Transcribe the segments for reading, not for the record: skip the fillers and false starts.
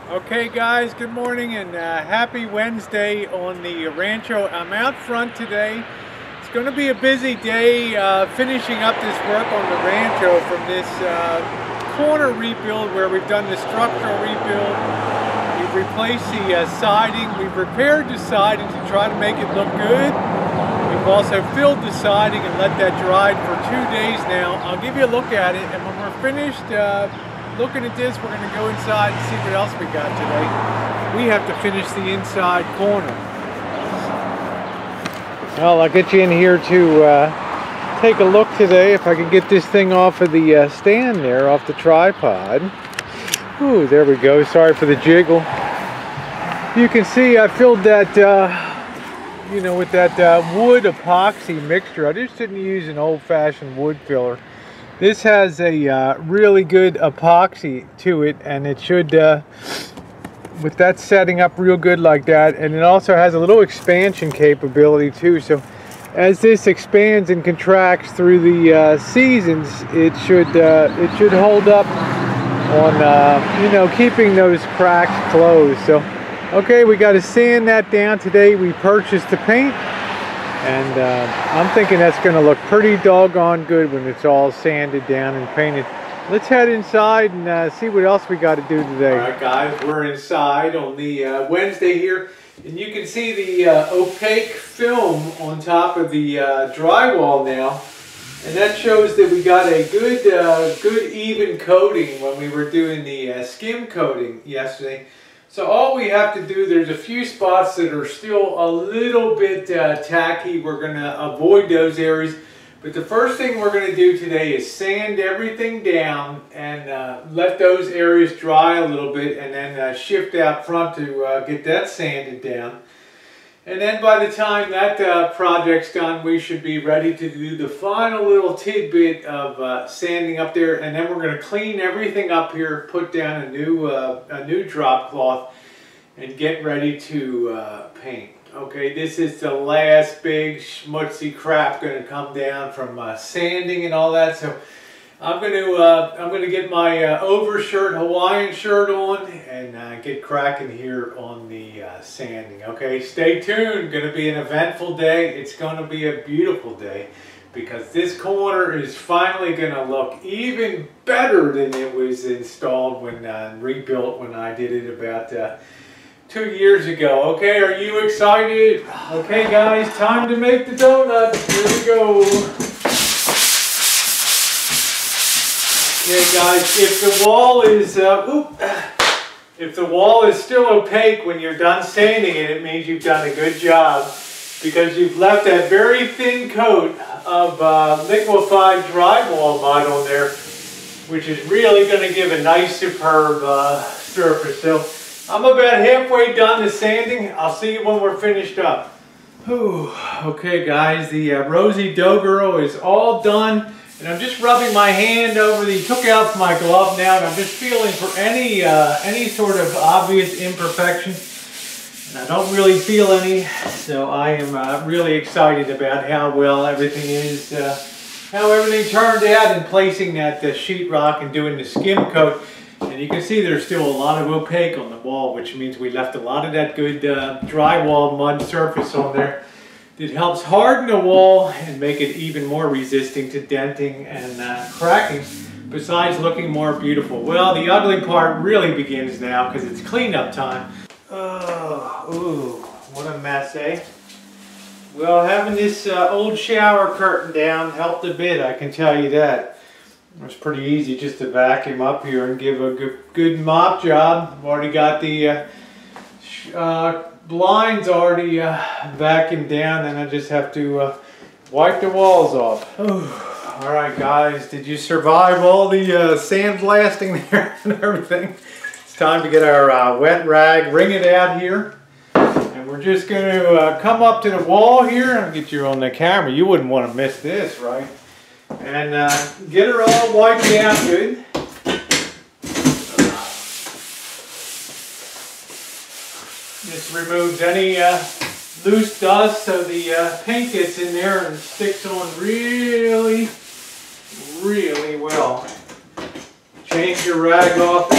Okay guys, good morning and happy Wednesday on the Rancho. I'm out front today. It's going to be a busy day finishing up this work on the Rancho from this corner rebuild where we've done the structural rebuild. We've replaced the siding. We've repaired the siding to try to make it look good. We've also filled the siding and let that dry for 2 days now. I'll give you a look at it, and when we're finished looking at this, we're going to go inside and see what else we got today. We have to finish the inside corner. Well, I'll get you in here to take a look today if I can get this thing off of the stand there, off the tripod. Ooh, there we go. Sorry for the jiggle. You can see I filled that, with that wood epoxy mixture. I just didn't use an old-fashioned wood filler. This has a really good epoxy to it, and it should, with that setting up real good like that, and it also has a little expansion capability too. So as this expands and contracts through the seasons, it should hold up on keeping those cracks closed. So okay, we got to sand that down today. We purchased the paint. And I'm thinking that's going to look pretty doggone good when it's all sanded down and painted. Let's head inside and see what else we got to do today. All right, guys, we're inside on the Wednesday here. And you can see the opaque film on top of the drywall now. And that shows that we got a good even coating when we were doing the skim coating yesterday. So all we have to do, there's a few spots that are still a little bit tacky. We're going to avoid those areas. But the first thing we're going to do today is sand everything down and let those areas dry a little bit, and then shift out front to get that sanded down. And then by the time that project's done, we should be ready to do the final little tidbit of sanding up there. And then we're going to clean everything up here, put down a new drop cloth, and get ready to paint. Okay, this is the last big schmutzy crap going to come down from sanding and all that. So I'm going to get my overshirt, Hawaiian shirt on, and get cracking here on the sanding. Okay, stay tuned. Going to be an eventful day. It's going to be a beautiful day because this corner is finally going to look even better than it was installed when rebuilt when I did it about 2 years ago. Okay, are you excited? Okay, guys, time to make the donuts. Here we go. Okay guys, if the wall is still opaque when you're done sanding it, it means you've done a good job because you've left that very thin coat of liquefied drywall mud on there, which is really going to give a nice superb surface. So I'm about halfway done the sanding. I'll see you when we're finished up. Whew. Okay guys, the Rosie Dough Girl is all done. And I'm just rubbing my hand over took out my glove now, and I'm just feeling for any sort of obvious imperfection. And I don't really feel any, so I am really excited about how well everything is, how everything turned out in placing that sheetrock and doing the skim coat. And you can see there's still a lot of opaque on the wall, which means we left a lot of that good drywall mud surface on there. It helps harden the wall and make it even more resisting to denting and cracking, besides looking more beautiful. Well, the ugly part really begins now because it's cleanup time. Oh, ooh, what a mess, eh? Well, having this old shower curtain down helped a bit, I can tell you that. It was pretty easy just to vacuum up here and give a good mop job. I've already got the blinds already vacuumed down, and I just have to wipe the walls off. All right guys, did you survive all the sandblasting there and everything? It's time to get our wet rag, wring it out here, and we're just going to come up to the wall here and get you on the camera. You wouldn't want to miss this, right? And get her all wiped out good. This removes any loose dust so the paint gets in there and sticks on really, really well. Change your rag off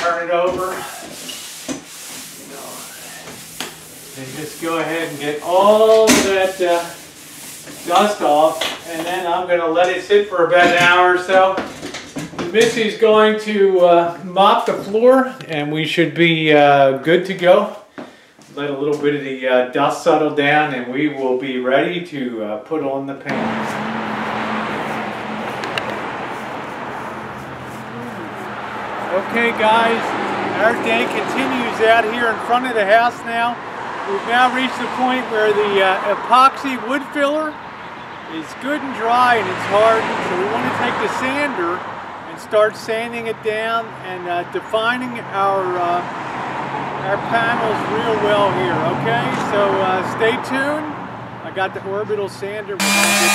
turn it over. And just go ahead and get all of that dust off, and then I'm going to let it sit for about an hour or so. Missy's going to mop the floor, and we should be good to go. Let a little bit of the dust settle down, and we will be ready to put on the paint. Okay guys, our day continues out here in front of the house now. We've now reached the point where the epoxy wood filler is good and dry and it's hard. So we want to take the sander and start sanding it down and defining our panels real well here. Okay, so stay tuned. I got the orbital sander. We're going to get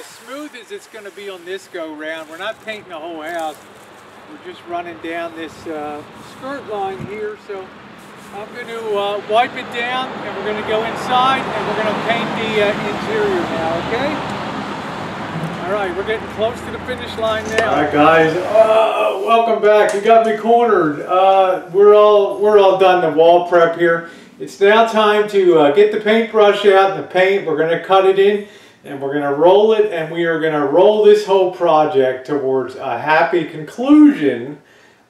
smooth as it's going to be on this go round. We're not painting the whole house. We're just running down this skirt line here. So I'm going to wipe it down, and we're going to go inside and we're going to paint the interior now. Okay? All right, we're getting close to the finish line now. All right, guys. Welcome back. You got me cornered. We're all done the wall prep here. It's now time to get the paintbrush out and the paint. We're going to cut it in. And we're going to roll it, and we are going to roll this whole project towards a happy conclusion,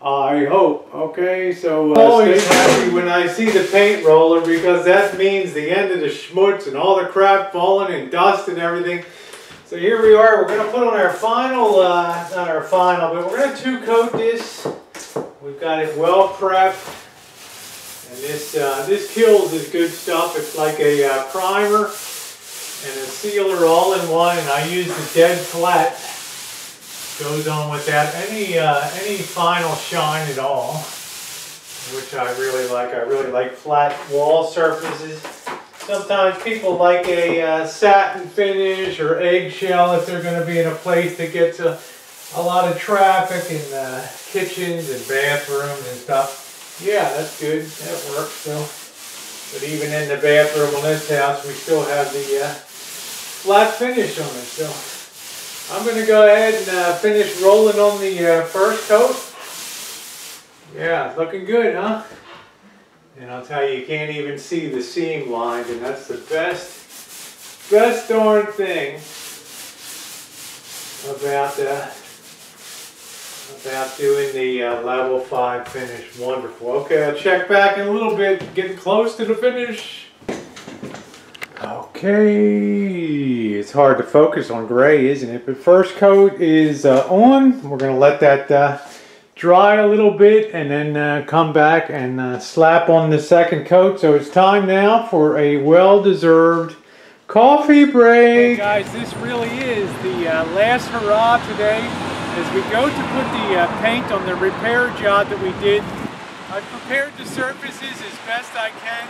I hope. Okay, so I'm always happy when I see the paint roller, because that means the end of the schmutz and all the crap falling and dust and everything. So here we are. We're going to put on our final, not our final, but we're going to two-coat this. We've got it well prepped. And this kills is good stuff. It's like a primer and a sealer all in one, and I use the dead flat. Goes on without any final shine at all, which I really like. I really like flat wall surfaces. Sometimes people like a satin finish or eggshell if they're going to be in a place that gets a lot of traffic in kitchens and bathrooms and stuff. Yeah, that's good. That works still. But even in the bathroom on this house, we still have the flat finish on it. So I'm going to go ahead and finish rolling on the first coat. Yeah, it's looking good, huh? And I'll tell you, you can't even see the seam lines, and that's the best darn thing about doing the level 5 finish. Wonderful. Okay, I'll check back in a little bit, getting close to the finish. Okay, it's hard to focus on gray, isn't it? But first coat is on. We're going to let that dry a little bit, and then come back and slap on the second coat. So it's time now for a well-deserved coffee break. Hey guys, this really is the last hurrah today as we go to put the paint on the repair job that we did. I've prepared the surfaces as best I can.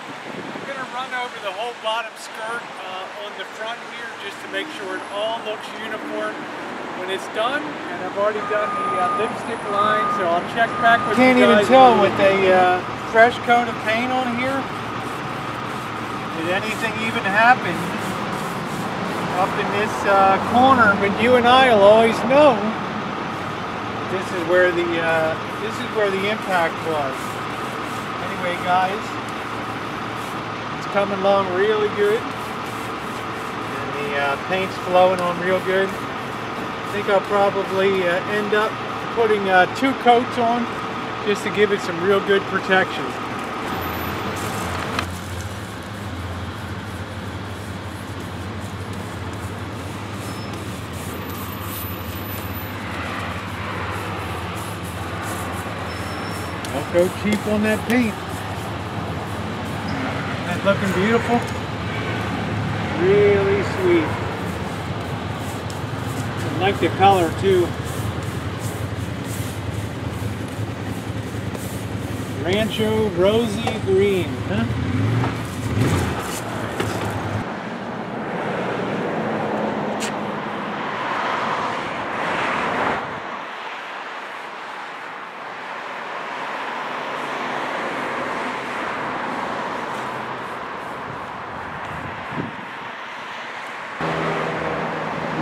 I'm going to run over the whole bottom skirt on the front here just to make sure it all looks uniform when it's done. And I've already done the lipstick line, so I'll check back with you guys. Can't even tell with a fresh coat of paint on here. Did anything even happen up in this corner? But you and I will always know this is where the impact was. Anyway, guys, it's coming along really good, and the paint's flowing on real good. I think I'll probably end up putting 2 coats on just to give it some real good protection. Don't go cheap on that paint. That's looking beautiful. Really sweet. I like the color too. Rancho Rosy Green, huh?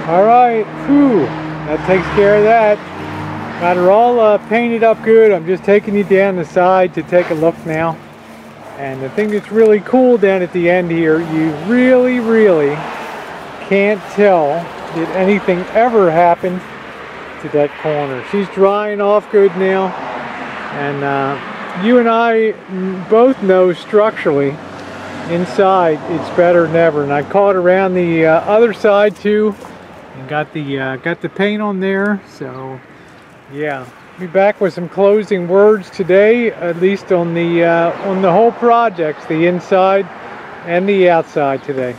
All right, whew, that takes care of that. Got her all painted up good. I'm just taking you down the side to take a look now. And the thing that's really cool down at the end here, you really, really can't tell did anything ever happen to that corner. She's drying off good now. And you and I both know structurally, inside it's better than ever. And I caught around the other side too. And got the paint on there, so yeah. Be back with some closing words today, at least on the whole projects, the inside and the outside today.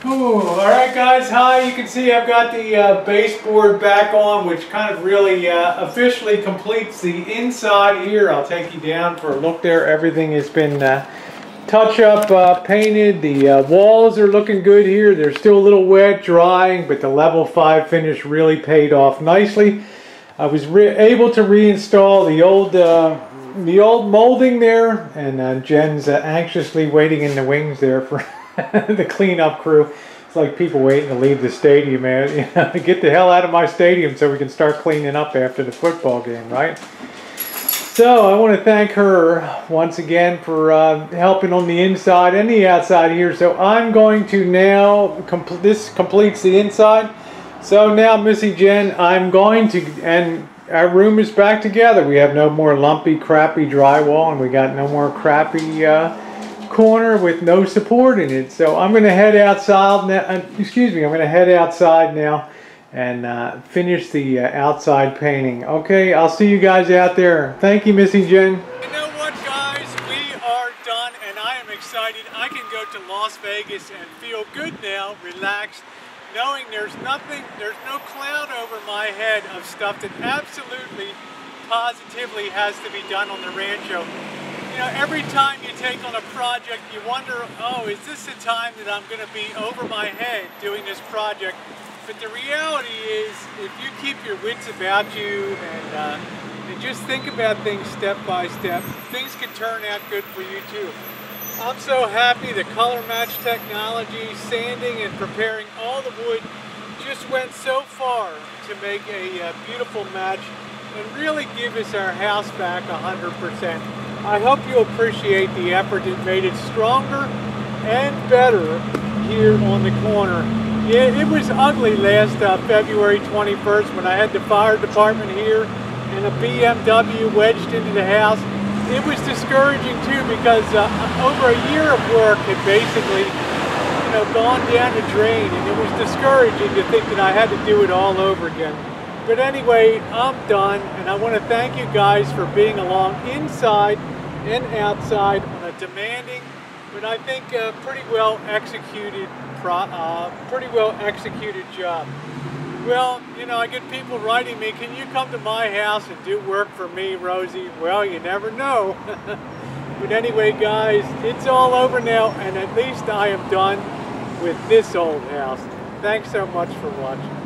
Ooh, all right, guys. Hi. You can see I've got the baseboard back on, which kind of really officially completes the inside here. I'll take you down for a look there. Everything has been touch-up painted. The walls are looking good here. They're still a little wet, drying, but the level 5 finish really paid off nicely. I was able to reinstall the old molding there, and Jen's anxiously waiting in the wings there for the cleanup crew. It's like people waiting to leave the stadium, man. You know, get the hell out of my stadium so we can start cleaning up after the football game, right? So I want to thank her once again for helping on the inside and the outside here. So I'm going to now, this completes the inside. So now, Missy Jen, I'm going to, and our room is back together. We have no more lumpy, crappy drywall, and we got no more crappy corner with no support in it. So I'm going to head outside now, I'm going to head outside now and finish the outside painting. Okay, I'll see you guys out there. Thank you, Missy Jen. You know what, guys? We are done, and I am excited. I can go to Las Vegas and feel good now, relaxed, knowing there's no cloud over my head of stuff that absolutely, positively has to be done on the Rancho. You know, every time you take on a project, you wonder, oh, is this the time that I'm going to be over my head doing this project? But the reality is, if you keep your wits about you and just think about things step by step, things can turn out good for you too. I'm so happy the color match technology, sanding and preparing all the wood just went so far to make a beautiful match and really give us our house back 100%. I hope you appreciate the effort that made it stronger and better here on the corner. Yeah, it was ugly last February 21st when I had the fire department here and a BMW wedged into the house. It was discouraging too because over a year of work had basically, you know, gone down the drain, and it was discouraging to think that I had to do it all over again. But anyway, I'm done, and I want to thank you guys for being along inside and outside on a demanding, but I think pretty well executed job. Well, you know, I get people writing me, can you come to my house and do work for me, Rosie? Well, you never know. But anyway, guys, it's all over now, and at least I am done with this old house. Thanks so much for watching.